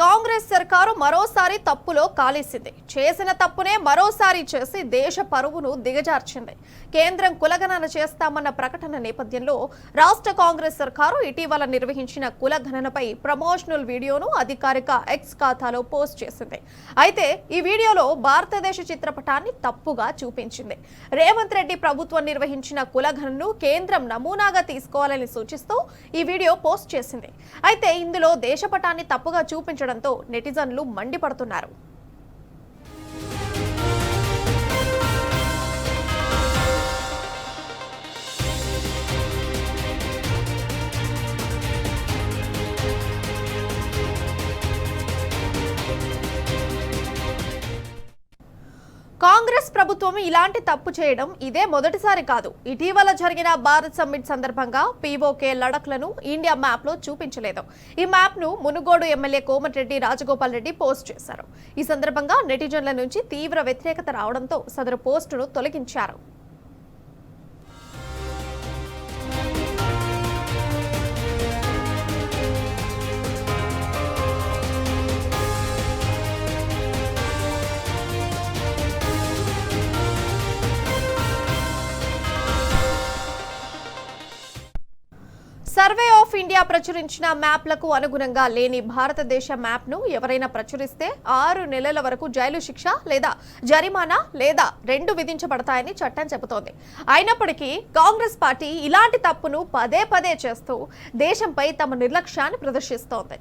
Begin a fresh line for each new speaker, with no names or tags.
కాంగ్రెస్ సర్కారు మరోసారి తప్పులో కాలేసింది. చేసిన తప్పునే మరోసారి చేసి దేశ పరువును దిగజార్చింది. కేంద్రం కులగణన చేస్తామన్న ప్రకటన నేపథ్యంలో రాష్ట్ర కాంగ్రెస్ సర్కారు ఇటీవల నిర్వహించిన కులగణనపై ప్రమోషనల్ వీడియోను అధికారిక ఎక్స్ ఖాతాలో పోస్ట్ చేసింది. అయితే ఈ వీడియోలో భారతదేశ చిత్రపటాన్ని తప్పుగా చూపించింది. రేవంత్ రెడ్డి ప్రభుత్వం నిర్వహించిన కులగణనను కేంద్రం నమూనాగా తీసుకోవాలని సూచిస్తూ ఈ వీడియో పోస్ట్ చేసింది. అయితే ఇందులో దేశపటాన్ని తప్పుగా చూపించడంతో నెటిజన్లు మండిపడుతున్నారు. కాంగ్రెస్ ప్రభుత్వం ఇలాంటి తప్పు చేయడం ఇదే మొదటిసారి కాదు. ఇటీవల జరిగిన భారత్ సమ్మిట్ సందర్భంగా పీఓకే లడఖ్లను ఇండియా మ్యాప్ లో చూపించలేదు. ఈ మ్యాప్ ను మునుగోడు ఎమ్మెల్యే కోమటిరెడ్డి రాజగోపాల్ రెడ్డి పోస్ట్ చేశారు. ఈ సందర్భంగా నెటిజన్ల నుంచి తీవ్ర వ్యతిరేకత రావడంతో సదరు పోస్టును తొలగించారు. సర్వే ఆఫ్ ఇండియా ప్రచురించిన మ్యాప్లకు అనుగుణంగా లేని భారతదేశ మ్యాప్ను ఎవరైనా ప్రచురిస్తే 6 నెలల వరకు జైలు శిక్ష లేదా జరిమానా లేదా 2 విధించబడతాయని చట్టం చెబుతోంది. అయినప్పటికీ కాంగ్రెస్ పార్టీ ఇలాంటి తప్పును పదే పదే చేస్తూ దేశంపై తమ నిర్లక్ష్యాన్ని ప్రదర్శిస్తోంది.